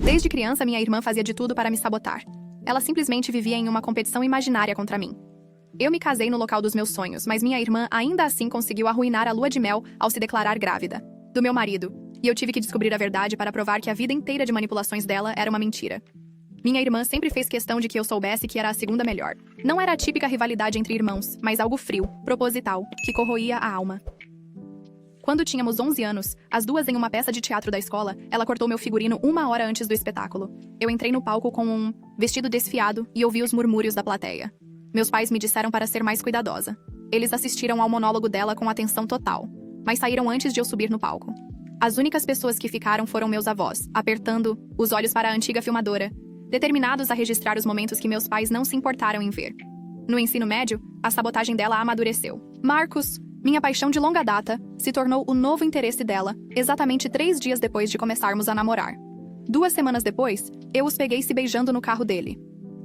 Desde criança, minha irmã fazia de tudo para me sabotar. Ela simplesmente vivia em uma competição imaginária contra mim. Eu me casei no local dos meus sonhos, mas minha irmã ainda assim conseguiu arruinar a lua de mel ao se declarar grávida do meu marido, e eu tive que descobrir a verdade para provar que a vida inteira de manipulações dela era uma mentira. Minha irmã sempre fez questão de que eu soubesse que era a segunda melhor. Não era a típica rivalidade entre irmãos, mas algo frio, proposital, que corroía a alma. Quando tínhamos 11 anos, as duas em uma peça de teatro da escola, ela cortou meu figurino 1 hora antes do espetáculo. Eu entrei no palco com um vestido desfiado e ouvi os murmúrios da plateia. Meus pais me disseram para ser mais cuidadosa. Eles assistiram ao monólogo dela com atenção total, mas saíram antes de eu subir no palco. As únicas pessoas que ficaram foram meus avós, apertando os olhos para a antiga filmadora, determinados a registrar os momentos que meus pais não se importaram em ver. No ensino médio, a sabotagem dela amadureceu. Marcos, minha paixão de longa data, se tornou o novo interesse dela, exatamente 3 dias depois de começarmos a namorar. 2 semanas depois, eu os peguei se beijando no carro dele.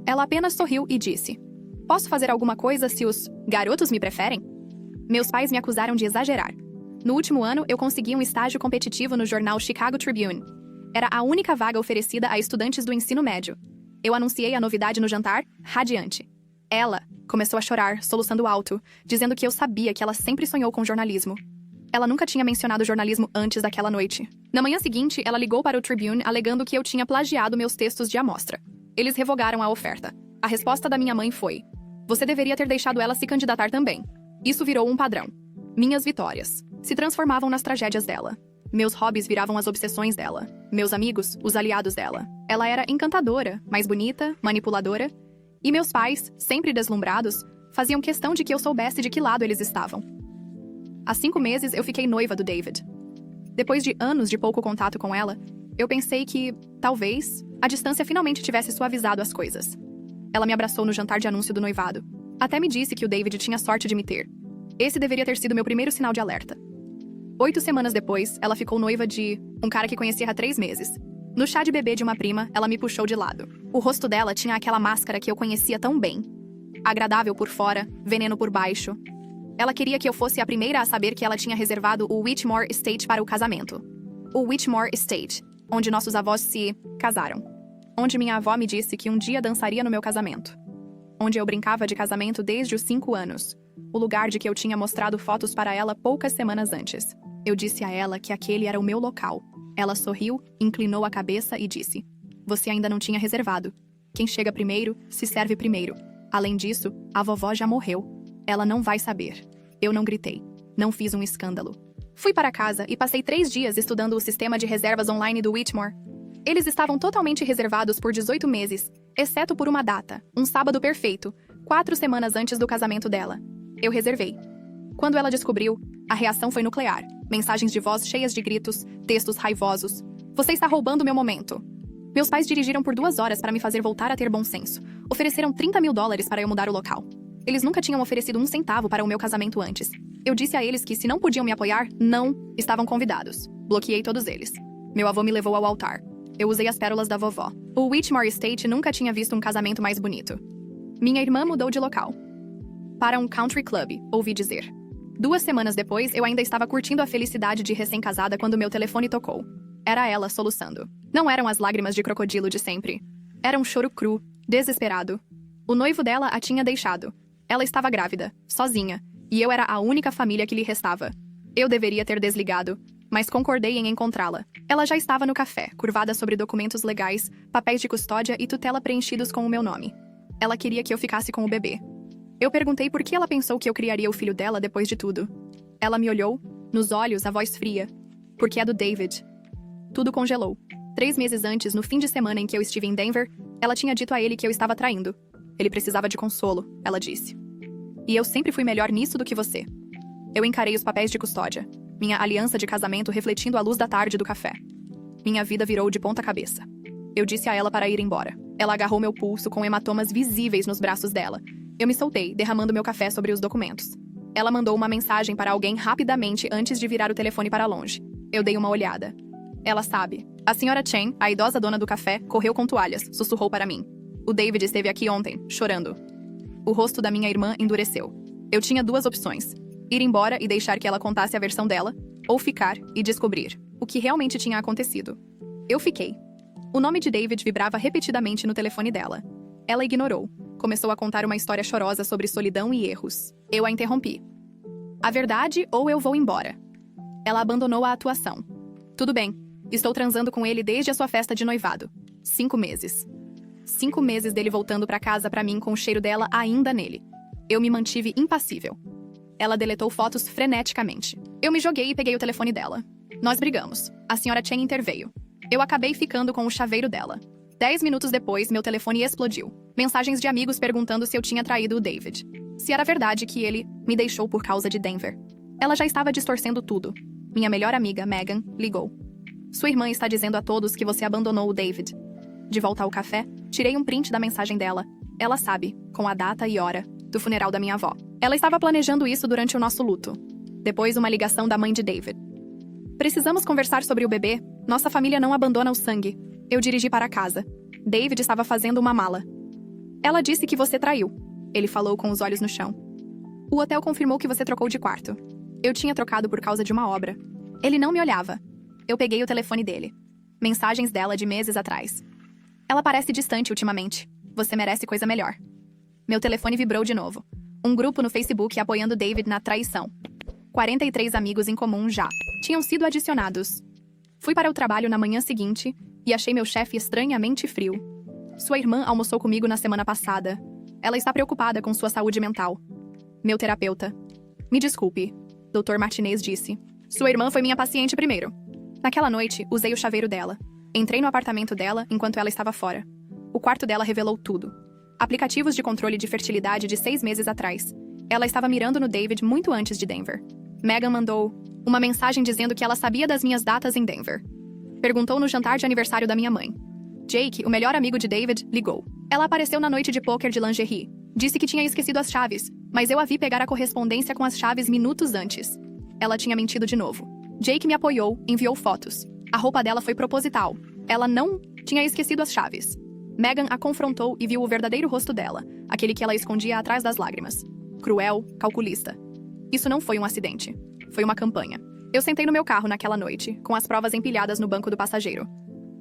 Ela apenas sorriu e disse: "Posso fazer alguma coisa se os garotos me preferem?" Meus pais me acusaram de exagerar. No último ano, eu consegui um estágio competitivo no jornal Chicago Tribune. Era a única vaga oferecida a estudantes do ensino médio. Eu anunciei a novidade no jantar, radiante. Ela começou a chorar, soluçando alto, dizendo que eu sabia que ela sempre sonhou com jornalismo. Ela nunca tinha mencionado jornalismo antes daquela noite. Na manhã seguinte, ela ligou para o Tribune alegando que eu tinha plagiado meus textos de amostra. Eles revogaram a oferta. A resposta da minha mãe foi: "Você deveria ter deixado ela se candidatar também." Isso virou um padrão. Minhas vitórias se transformavam nas tragédias dela. Meus hobbies viravam as obsessões dela. Meus amigos, os aliados dela. Ela era encantadora, mais bonita, manipuladora. E meus pais, sempre deslumbrados, faziam questão de que eu soubesse de que lado eles estavam. Há 5 meses, eu fiquei noiva do David. Depois de anos de pouco contato com ela, eu pensei que, talvez, a distância finalmente tivesse suavizado as coisas. Ela me abraçou no jantar de anúncio do noivado. Até me disse que o David tinha sorte de me ter. Esse deveria ter sido meu primeiro sinal de alerta. 8 semanas depois, ela ficou noiva de um cara que conhecia há 3 meses. No chá de bebê de uma prima, ela me puxou de lado. O rosto dela tinha aquela máscara que eu conhecia tão bem. Agradável por fora, veneno por baixo. Ela queria que eu fosse a primeira a saber que ela tinha reservado o Whitmore Estate para o casamento. O Whitmore Estate, onde nossos avós se casaram. Onde minha avó me disse que um dia dançaria no meu casamento. Onde eu brincava de casamento desde os 5 anos. O lugar de que eu tinha mostrado fotos para ela poucas semanas antes. Eu disse a ela que aquele era o meu local. Ela sorriu, inclinou a cabeça e disse: "Você ainda não tinha reservado. Quem chega primeiro, se serve primeiro. Além disso, a vovó já morreu. Ela não vai saber." Eu não gritei. Não fiz um escândalo. Fui para casa e passei 3 dias estudando o sistema de reservas online do Whitmore. Eles estavam totalmente reservados por 18 meses, exceto por uma data, um sábado perfeito, 4 semanas antes do casamento dela. Eu reservei. Quando ela descobriu, a reação foi nuclear. Mensagens de voz cheias de gritos, textos raivosos. "Você está roubando meu momento." Meus pais dirigiram por 2 horas para me fazer voltar a ter bom senso. Ofereceram $30.000 para eu mudar o local. Eles nunca tinham oferecido 1 centavo para o meu casamento antes. Eu disse a eles que, se não podiam me apoiar, não estavam convidados. Bloqueei todos eles. Meu avô me levou ao altar. Eu usei as pérolas da vovó. O Whitmore Estate nunca tinha visto um casamento mais bonito. Minha irmã mudou de local. Para um country club, ouvi dizer. 2 semanas depois, eu ainda estava curtindo a felicidade de recém-casada quando meu telefone tocou. Era ela soluçando. Não eram as lágrimas de crocodilo de sempre. Era um choro cru, desesperado. O noivo dela a tinha deixado. Ela estava grávida, sozinha, e eu era a única família que lhe restava. Eu deveria ter desligado, mas concordei em encontrá-la. Ela já estava no café, curvada sobre documentos legais, papéis de custódia e tutela preenchidos com o meu nome. Ela queria que eu ficasse com o bebê. Eu perguntei por que ela pensou que eu criaria o filho dela depois de tudo. Ela me olhou, nos olhos, a voz fria. "Porque é do David." Tudo congelou. 3 meses antes, no fim de semana em que eu estive em Denver, ela tinha dito a ele que eu estava traindo. "Ele precisava de consolo", ela disse. "E eu sempre fui melhor nisso do que você." Eu encarei os papéis de custódia. Minha aliança de casamento refletindo a luz da tarde do café. Minha vida virou de ponta cabeça. Eu disse a ela para ir embora. Ela agarrou meu pulso com hematomas visíveis nos braços dela. Eu me soltei, derramando meu café sobre os documentos. Ela mandou uma mensagem para alguém rapidamente antes de virar o telefone para longe. Eu dei uma olhada. Ela sabe. A senhora Chen, a idosa dona do café, correu com toalhas, sussurrou para mim. "O David esteve aqui ontem, chorando." O rosto da minha irmã endureceu. Eu tinha 2 opções. Ir embora e deixar que ela contasse a versão dela, ou ficar e descobrir o que realmente tinha acontecido. Eu fiquei. O nome de David vibrava repetidamente no telefone dela. Ela ignorou. Começou a contar uma história chorosa sobre solidão e erros. Eu a interrompi. A verdade ou eu vou embora. Ela abandonou a atuação. Tudo bem. Estou transando com ele desde a sua festa de noivado. 5 meses. 5 meses dele voltando pra casa pra mim com o cheiro dela ainda nele. Eu me mantive impassível. Ela deletou fotos freneticamente. Eu me joguei e peguei o telefone dela. Nós brigamos. A senhora Chen interveio. Eu acabei ficando com o chaveiro dela. 10 minutos depois, meu telefone explodiu. Mensagens de amigos perguntando se eu tinha traído o David. Se era verdade que ele me deixou por causa de Denver. Ela já estava distorcendo tudo. Minha melhor amiga, Megan, ligou. Sua irmã está dizendo a todos que você abandonou o David. De volta ao café, tirei um print da mensagem dela. Ela sabe, com a data e hora, do funeral da minha avó. Ela estava planejando isso durante o nosso luto. Depois, uma ligação da mãe de David. Precisamos conversar sobre o bebê. Nossa família não abandona o sangue. Eu dirigi para casa. David estava fazendo uma mala. Ela disse que você traiu. Ele falou com os olhos no chão. O hotel confirmou que você trocou de quarto. Eu tinha trocado por causa de uma obra. Ele não me olhava. Eu peguei o telefone dele. Mensagens dela de meses atrás. Ela parece distante ultimamente. Você merece coisa melhor. Meu telefone vibrou de novo. Um grupo no Facebook apoiando David na traição. 43 amigos em comum já tinham sido adicionados. Fui para o trabalho na manhã seguinte e achei meu chefe estranhamente frio. Sua irmã almoçou comigo na semana passada. Ela está preocupada com sua saúde mental. Meu terapeuta. Me desculpe, Dr. Martinez disse. Sua irmã foi minha paciente primeiro. Naquela noite, usei o chaveiro dela. Entrei no apartamento dela enquanto ela estava fora. O quarto dela revelou tudo. Aplicativos de controle de fertilidade de 6 meses atrás. Ela estava mirando no David muito antes de Denver. Megan mandou uma mensagem dizendo que ela sabia das minhas datas em Denver. Perguntou no jantar de aniversário da minha mãe. Jake, o melhor amigo de David, ligou. Ela apareceu na noite de pôquer de lingerie. Disse que tinha esquecido as chaves, mas eu a vi pegar a correspondência com as chaves minutos antes. Ela tinha mentido de novo. Jake me apoiou, enviou fotos. A roupa dela foi proposital. Ela não tinha esquecido as chaves. Megan a confrontou e viu o verdadeiro rosto dela, aquele que ela escondia atrás das lágrimas. Cruel, calculista. Isso não foi um acidente. Foi uma campanha. Eu sentei no meu carro naquela noite, com as provas empilhadas no banco do passageiro.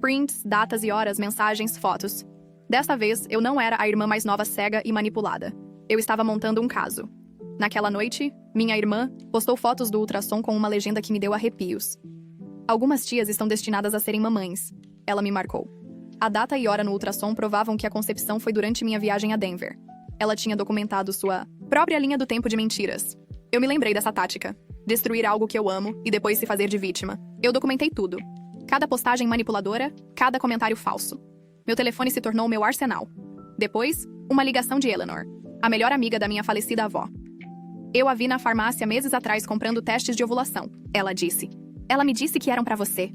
Prints, datas e horas, mensagens, fotos. Dessa vez, eu não era a irmã mais nova cega e manipulada. Eu estava montando um caso. Naquela noite, minha irmã postou fotos do ultrassom com uma legenda que me deu arrepios. Algumas tias estão destinadas a serem mamães. Ela me marcou. A data e hora no ultrassom provavam que a concepção foi durante minha viagem a Denver. Ela tinha documentado sua própria linha do tempo de mentiras. Eu me lembrei dessa tática. Destruir algo que eu amo e depois se fazer de vítima. Eu documentei tudo. Cada postagem manipuladora, cada comentário falso. Meu telefone se tornou meu arsenal. Depois, uma ligação de Eleanor, a melhor amiga da minha falecida avó. Eu a vi na farmácia meses atrás comprando testes de ovulação. Ela disse. Ela me disse que eram pra você.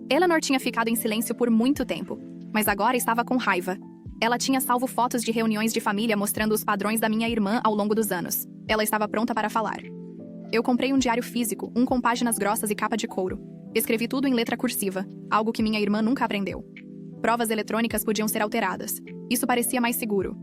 Eleanor tinha ficado em silêncio por muito tempo, mas agora estava com raiva. Ela tinha salvo fotos de reuniões de família mostrando os padrões da minha irmã ao longo dos anos. Ela estava pronta para falar. Eu comprei um diário físico, um com páginas grossas e capa de couro. Escrevi tudo em letra cursiva, algo que minha irmã nunca aprendeu. Provas eletrônicas podiam ser alteradas. Isso parecia mais seguro.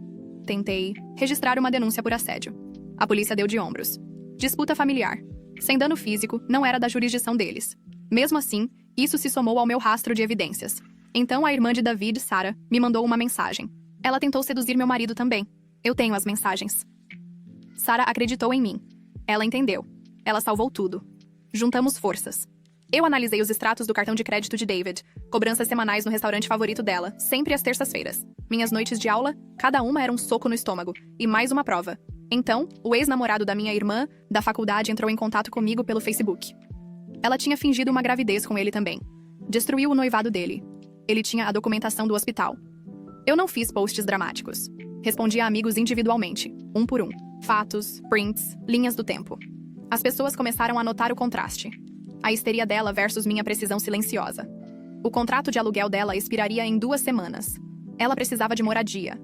Tentei registrar uma denúncia por assédio. A polícia deu de ombros. Disputa familiar. Sem dano físico, não era da jurisdição deles. Mesmo assim, isso se somou ao meu rastro de evidências. Então a irmã de David, Sarah, me mandou uma mensagem. Ela tentou seduzir meu marido também. Eu tenho as mensagens. Sarah acreditou em mim. Ela entendeu. Ela salvou tudo. Juntamos forças. Eu analisei os extratos do cartão de crédito de David, cobranças semanais no restaurante favorito dela, sempre às terças-feiras. Minhas noites de aula, cada uma era um soco no estômago, e mais uma prova. Então, o ex-namorado da minha irmã, da faculdade, entrou em contato comigo pelo Facebook. Ela tinha fingido uma gravidez com ele também. Destruiu o noivado dele. Ele tinha a documentação do hospital. Eu não fiz posts dramáticos. Respondi a amigos individualmente, um por um. Fatos, prints, linhas do tempo. As pessoas começaram a notar o contraste. A histeria dela versus minha precisão silenciosa. O contrato de aluguel dela expiraria em 2 semanas. Ela precisava de moradia.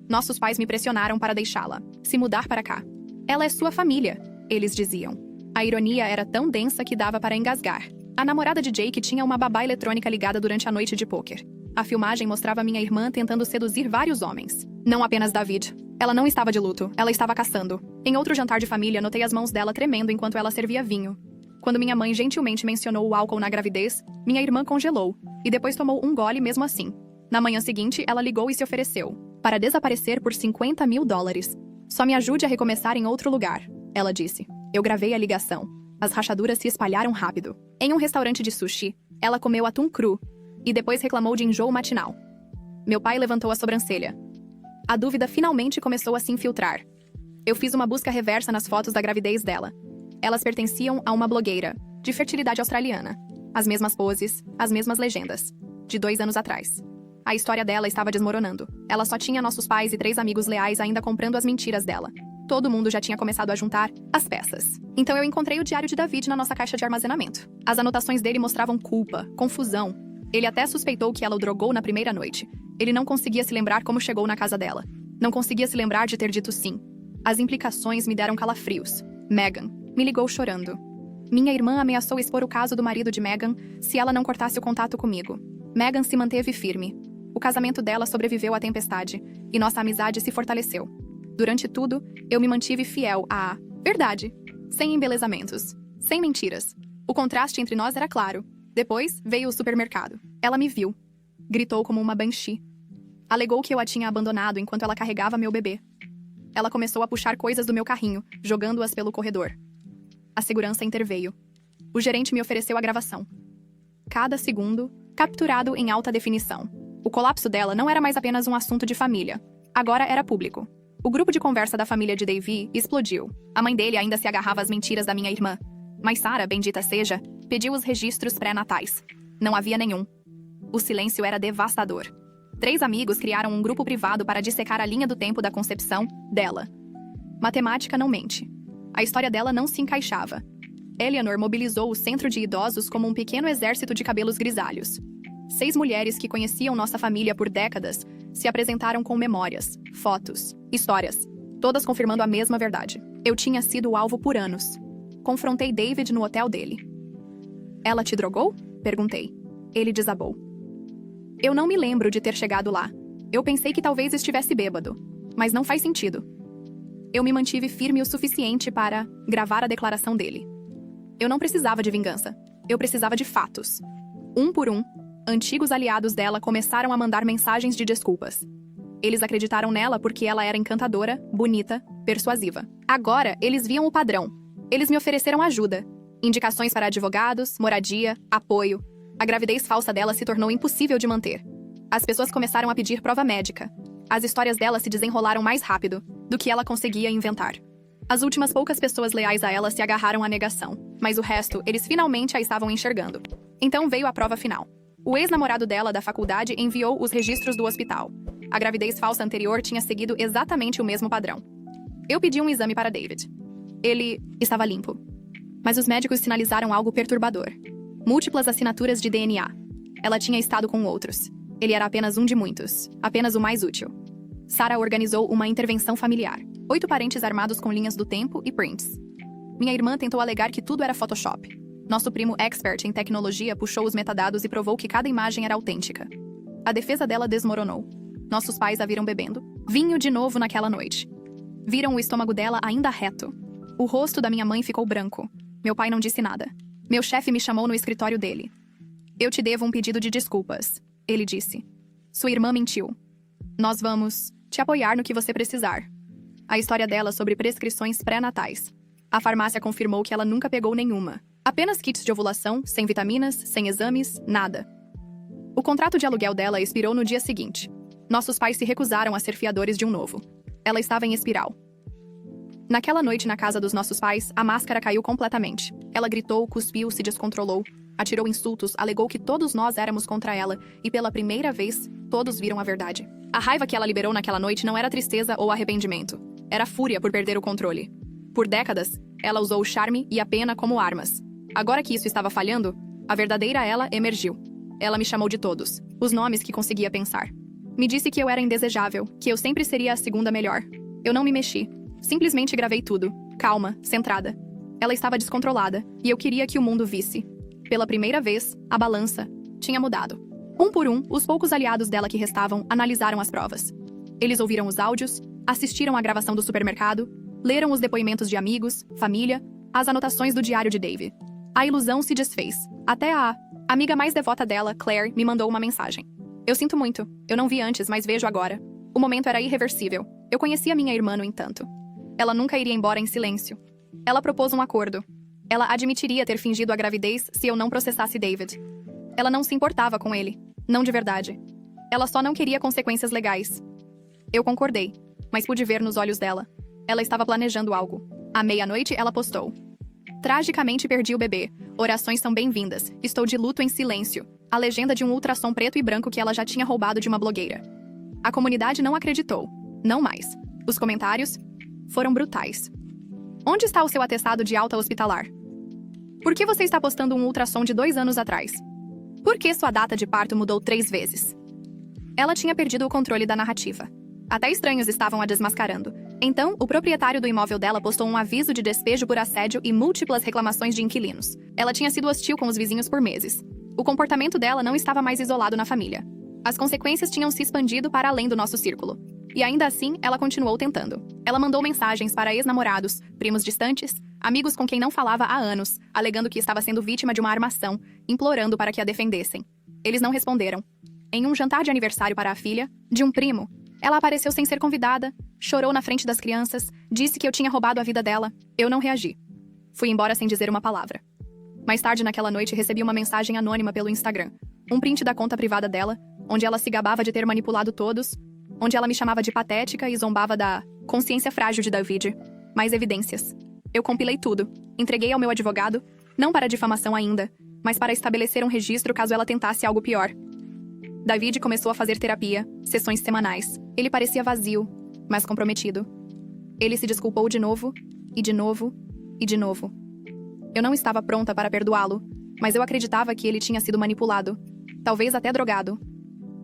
Nossos pais me pressionaram para deixá-la se mudar para cá. Ela é sua família, eles diziam. A ironia era tão densa que dava para engasgar. A namorada de Jake tinha uma babá eletrônica ligada durante a noite de pôquer. A filmagem mostrava minha irmã tentando seduzir vários homens. Não apenas David. Ela não estava de luto, ela estava caçando. Em outro jantar de família, notei as mãos dela tremendo enquanto ela servia vinho. Quando minha mãe gentilmente mencionou o álcool na gravidez, minha irmã congelou, e depois tomou um gole mesmo assim. Na manhã seguinte, ela ligou e se ofereceu para desaparecer por $50.000. Só me ajude a recomeçar em outro lugar, ela disse. Eu gravei a ligação. As rachaduras se espalharam rápido. Em um restaurante de sushi, ela comeu atum cru e depois reclamou de enjoo matinal. Meu pai levantou a sobrancelha. A dúvida finalmente começou a se infiltrar. Eu fiz uma busca reversa nas fotos da gravidez dela. Elas pertenciam a uma blogueira, de fertilidade australiana. As mesmas poses, as mesmas legendas. De 2 anos atrás. A história dela estava desmoronando. Ela só tinha nossos pais e 3 amigos leais ainda comprando as mentiras dela. Todo mundo já tinha começado a juntar as peças. Então eu encontrei o diário de David na nossa caixa de armazenamento. As anotações dele mostravam culpa, confusão. Ele até suspeitou que ela o drogou na primeira noite. Ele não conseguia se lembrar como chegou na casa dela. Não conseguia se lembrar de ter dito sim. As implicações me deram calafrios. Megan me ligou chorando. Minha irmã ameaçou expor o caso do marido de Megan se ela não cortasse o contato comigo. Megan se manteve firme. O casamento dela sobreviveu à tempestade e nossa amizade se fortaleceu. Durante tudo, eu me mantive fiel à verdade, sem embelezamentos, sem mentiras. O contraste entre nós era claro. Depois veio o supermercado. Ela me viu. Gritou como uma banshee. Alegou que eu a tinha abandonado enquanto ela carregava meu bebê. Ela começou a puxar coisas do meu carrinho, jogando-as pelo corredor. A segurança interveio. O gerente me ofereceu a gravação. Cada segundo, capturado em alta definição. O colapso dela não era mais apenas um assunto de família. Agora era público. O grupo de conversa da família de Davy explodiu. A mãe dele ainda se agarrava às mentiras da minha irmã. Mas Sarah, bendita seja, pediu os registros pré-natais. Não havia nenhum. O silêncio era devastador. 3 amigos criaram um grupo privado para dissecar a linha do tempo da concepção dela. Matemática não mente. A história dela não se encaixava. Eleanor mobilizou o centro de idosos como um pequeno exército de cabelos grisalhos. 6 mulheres que conheciam nossa família por décadas se apresentaram com memórias, fotos, histórias, todas confirmando a mesma verdade. Eu tinha sido o alvo por anos. Confrontei David no hotel dele. Ela te drogou? Perguntei. Ele desabou. Eu não me lembro de ter chegado lá. Eu pensei que talvez estivesse bêbado. Mas não faz sentido. Eu me mantive firme o suficiente para gravar a declaração dele. Eu não precisava de vingança. Eu precisava de fatos. Um por um, antigos aliados dela começaram a mandar mensagens de desculpas. Eles acreditaram nela porque ela era encantadora, bonita, persuasiva. Agora, eles viam o padrão. Eles me ofereceram ajuda. Indicações para advogados, moradia, apoio. A gravidez falsa dela se tornou impossível de manter. As pessoas começaram a pedir prova médica. As histórias dela se desenrolaram mais rápido do que ela conseguia inventar. As últimas poucas pessoas leais a ela se agarraram à negação, mas o resto, eles finalmente a estavam enxergando. Então veio a prova final. O ex-namorado dela da faculdade enviou os registros do hospital. A gravidez falsa anterior tinha seguido exatamente o mesmo padrão. Eu pedi um exame para David. Ele estava limpo. Mas os médicos sinalizaram algo perturbador. Múltiplas assinaturas de DNA. Ela tinha estado com outros. Ele era apenas um de muitos. Apenas o mais útil. Sarah organizou uma intervenção familiar. 8 parentes armados com linhas do tempo e prints. Minha irmã tentou alegar que tudo era Photoshop. Nosso primo expert em tecnologia puxou os metadados e provou que cada imagem era autêntica. A defesa dela desmoronou. Nossos pais a viram bebendo vinho de novo naquela noite. Viram o estômago dela ainda reto. O rosto da minha mãe ficou branco. Meu pai não disse nada. Meu chefe me chamou no escritório dele. Eu te devo um pedido de desculpas, ele disse. Sua irmã mentiu. Nós vamos te apoiar no que você precisar. A história dela sobre prescrições pré-natais. A farmácia confirmou que ela nunca pegou nenhuma. Apenas kits de ovulação, sem vitaminas, sem exames, nada. O contrato de aluguel dela expirou no dia seguinte. Nossos pais se recusaram a ser fiadores de um novo. Ela estava em espiral. Naquela noite na casa dos nossos pais, a máscara caiu completamente. Ela gritou, cuspiu, se descontrolou, atirou insultos, alegou que todos nós éramos contra ela, e pela primeira vez, todos viram a verdade. A raiva que ela liberou naquela noite não era tristeza ou arrependimento. Era fúria por perder o controle. Por décadas, ela usou o charme e a pena como armas. Agora que isso estava falhando, a verdadeira ela emergiu. Ela me chamou de todos, os nomes que conseguia pensar. Me disse que eu era indesejável, que eu sempre seria a segunda melhor. Eu não me mexi. Simplesmente gravei tudo, calma, centrada. Ela estava descontrolada, e eu queria que o mundo visse. Pela primeira vez, a balança tinha mudado. Um por um, os poucos aliados dela que restavam analisaram as provas. Eles ouviram os áudios, assistiram à gravação do supermercado, leram os depoimentos de amigos, família, as anotações do diário de Davy. A ilusão se desfez. Até a amiga mais devota dela, Claire, me mandou uma mensagem. Eu sinto muito. Eu não vi antes, mas vejo agora. O momento era irreversível. Eu conhecia minha irmã, no entanto. Ela nunca iria embora em silêncio. Ela propôs um acordo. Ela admitiria ter fingido a gravidez se eu não processasse David. Ela não se importava com ele. Não de verdade. Ela só não queria consequências legais. Eu concordei, mas pude ver nos olhos dela. Ela estava planejando algo. À meia-noite, ela postou: "Tragicamente perdi o bebê. Orações são bem-vindas. Estou de luto em silêncio." A legenda de um ultrassom preto e branco que ela já tinha roubado de uma blogueira. A comunidade não acreditou. Não mais. Os comentários foram brutais. Onde está o seu atestado de alta hospitalar? Por que você está postando um ultrassom de 2 anos atrás? Por que sua data de parto mudou 3 vezes? Ela tinha perdido o controle da narrativa. Até estranhos estavam a desmascarando. Então, o proprietário do imóvel dela postou um aviso de despejo por assédio e múltiplas reclamações de inquilinos. Ela tinha sido hostil com os vizinhos por meses. O comportamento dela não estava mais isolado na família. As consequências tinham se expandido para além do nosso círculo. E ainda assim, ela continuou tentando. Ela mandou mensagens para ex-namorados, primos distantes, amigos com quem não falava há anos, alegando que estava sendo vítima de uma armação, implorando para que a defendessem. Eles não responderam. Em um jantar de aniversário para a filha, de um primo, ela apareceu sem ser convidada, chorou na frente das crianças, disse que eu tinha roubado a vida dela. Eu não reagi. Fui embora sem dizer uma palavra. Mais tarde naquela noite, recebi uma mensagem anônima pelo Instagram. Um print da conta privada dela, onde ela se gabava de ter manipulado todos, onde ela me chamava de patética e zombava da consciência frágil de David. Mais evidências. Eu compilei tudo. Entreguei ao meu advogado, não para difamação ainda, mas para estabelecer um registro caso ela tentasse algo pior. David começou a fazer terapia, sessões semanais. Ele parecia vazio, mas comprometido. Ele se desculpou de novo, e de novo, e de novo. Eu não estava pronta para perdoá-lo, mas eu acreditava que ele tinha sido manipulado, talvez até drogado.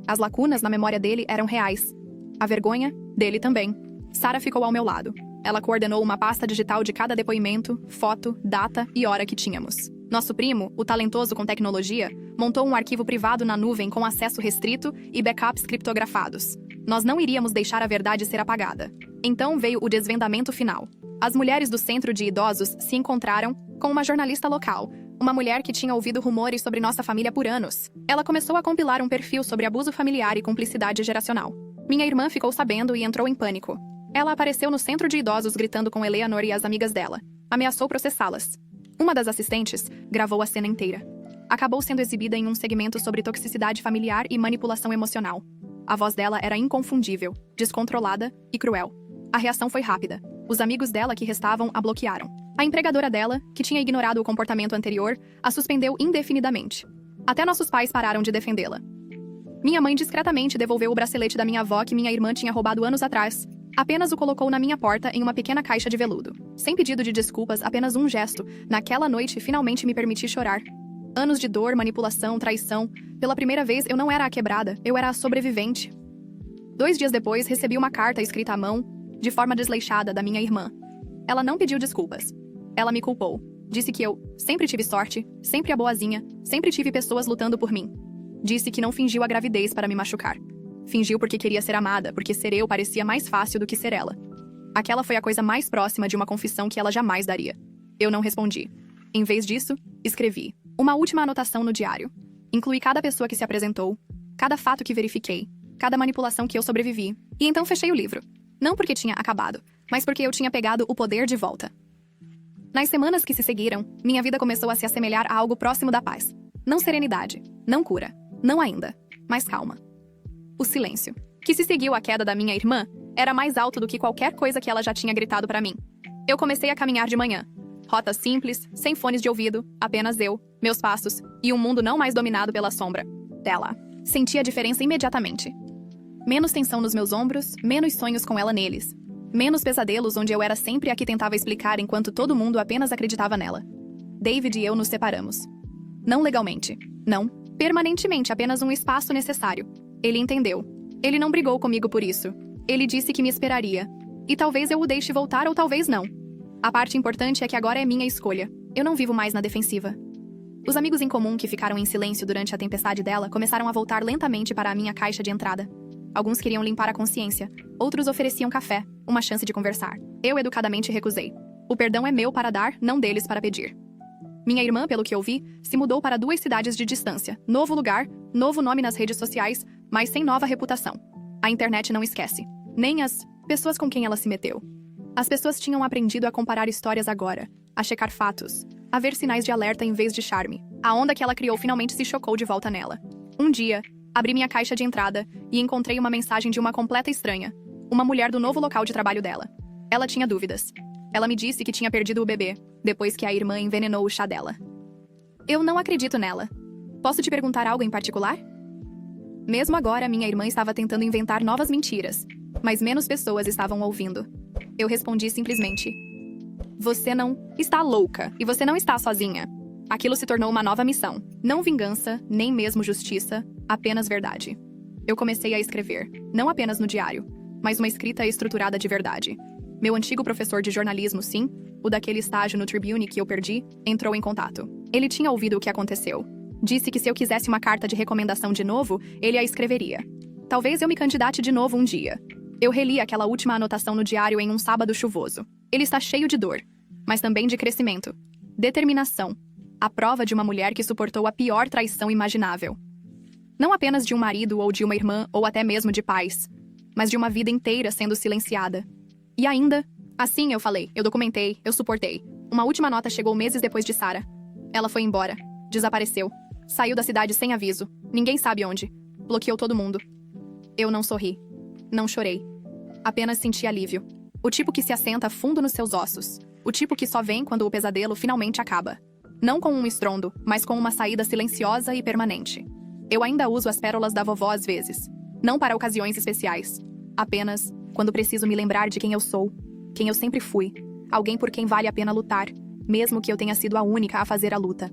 As lacunas na memória dele eram reais. A vergonha, dele também. Sarah ficou ao meu lado. Ela coordenou uma pasta digital de cada depoimento, foto, data e hora que tínhamos. Nosso primo, o talentoso com tecnologia, montou um arquivo privado na nuvem com acesso restrito e backups criptografados. Nós não iríamos deixar a verdade ser apagada. Então veio o desvendamento final. As mulheres do centro de idosos se encontraram com uma jornalista local, uma mulher que tinha ouvido rumores sobre nossa família por anos. Ela começou a compilar um perfil sobre abuso familiar e cumplicidade geracional. Minha irmã ficou sabendo e entrou em pânico. Ela apareceu no centro de idosos gritando com Eleanor e as amigas dela. Ameaçou processá-las. Uma das assistentes gravou a cena inteira. Acabou sendo exibida em um segmento sobre toxicidade familiar e manipulação emocional. A voz dela era inconfundível, descontrolada e cruel. A reação foi rápida. Os amigos dela que restavam a bloquearam. A empregadora dela, que tinha ignorado o comportamento anterior, a suspendeu indefinidamente. Até nossos pais pararam de defendê-la. Minha mãe discretamente devolveu o bracelete da minha avó que minha irmã tinha roubado anos atrás. Apenas o colocou na minha porta em uma pequena caixa de veludo. Sem pedido de desculpas, apenas um gesto. Naquela noite, finalmente me permiti chorar. Anos de dor, manipulação, traição. Pela primeira vez, eu não era a quebrada, eu era a sobrevivente. 2 dias depois, recebi uma carta escrita à mão, de forma desleixada, da minha irmã. Ela não pediu desculpas. Ela me culpou. Disse que eu sempre tive sorte, sempre a boazinha, sempre tive pessoas lutando por mim. Disse que não fingiu a gravidez para me machucar. Fingiu porque queria ser amada, porque ser eu parecia mais fácil do que ser ela. Aquela foi a coisa mais próxima de uma confissão que ela jamais daria. Eu não respondi. Em vez disso, escrevi uma última anotação no diário. Incluí cada pessoa que se apresentou, cada fato que verifiquei, cada manipulação que eu sobrevivi. E então fechei o livro. Não porque tinha acabado, mas porque eu tinha pegado o poder de volta. Nas semanas que se seguiram, minha vida começou a se assemelhar a algo próximo da paz. Não serenidade, não cura, não ainda, mas calma. O silêncio, que se seguiu à queda da minha irmã, era mais alto do que qualquer coisa que ela já tinha gritado para mim. Eu comecei a caminhar de manhã. Rota simples, sem fones de ouvido, apenas eu, meus passos, e um mundo não mais dominado pela sombra dela. Senti a diferença imediatamente. Menos tensão nos meus ombros, menos sonhos com ela neles. Menos pesadelos onde eu era sempre a que tentava explicar enquanto todo mundo apenas acreditava nela. David e eu nos separamos. Não legalmente. Não. Permanentemente, apenas um espaço necessário. Ele entendeu. Ele não brigou comigo por isso. Ele disse que me esperaria. E talvez eu o deixe voltar ou talvez não. A parte importante é que agora é minha escolha. Eu não vivo mais na defensiva. Os amigos em comum que ficaram em silêncio durante a tempestade dela começaram a voltar lentamente para a minha caixa de entrada. Alguns queriam limpar a consciência. Outros ofereciam café, uma chance de conversar. Eu educadamente recusei. O perdão é meu para dar, não deles para pedir. Minha irmã, pelo que ouvi, se mudou para 2 cidades de distância. Novo lugar, novo nome nas redes sociais, mas sem nova reputação. A internet não esquece, nem as pessoas com quem ela se meteu. As pessoas tinham aprendido a comparar histórias agora, a checar fatos, a ver sinais de alerta em vez de charme. A onda que ela criou finalmente se chocou de volta nela. Um dia, abri minha caixa de entrada e encontrei uma mensagem de uma completa estranha, uma mulher do novo local de trabalho dela. Ela tinha dúvidas. Ela me disse que tinha perdido o bebê, depois que a irmã envenenou o chá dela. Eu não acredito nela. Posso te perguntar algo em particular? Mesmo agora, minha irmã estava tentando inventar novas mentiras, mas menos pessoas estavam ouvindo. Eu respondi simplesmente: você não está louca e você não está sozinha. Aquilo se tornou uma nova missão. Não vingança, nem mesmo justiça, apenas verdade. Eu comecei a escrever, não apenas no diário, mas uma escrita estruturada de verdade. Meu antigo professor de jornalismo, sim, o daquele estágio no Tribune que eu perdi, entrou em contato. Ele tinha ouvido o que aconteceu. Disse que se eu quisesse uma carta de recomendação de novo, ele a escreveria. Talvez eu me candidate de novo um dia. Eu reli aquela última anotação no diário em um sábado chuvoso. Ele está cheio de dor, mas também de crescimento. Determinação. A prova de uma mulher que suportou a pior traição imaginável. Não apenas de um marido ou de uma irmã ou até mesmo de pais, mas de uma vida inteira sendo silenciada. E ainda, assim eu falei, eu documentei, eu suportei. Uma última nota chegou meses depois de Sarah. Ela foi embora. Desapareceu. Saiu da cidade sem aviso. Ninguém sabe onde. Bloqueou todo mundo. Eu não sorri. Não chorei. Apenas senti alívio. O tipo que se assenta fundo nos seus ossos. O tipo que só vem quando o pesadelo finalmente acaba. Não com um estrondo, mas com uma saída silenciosa e permanente. Eu ainda uso as pérolas da vovó às vezes. Não para ocasiões especiais. Apenas quando preciso me lembrar de quem eu sou. Quem eu sempre fui. Alguém por quem vale a pena lutar, mesmo que eu tenha sido a única a fazer a luta.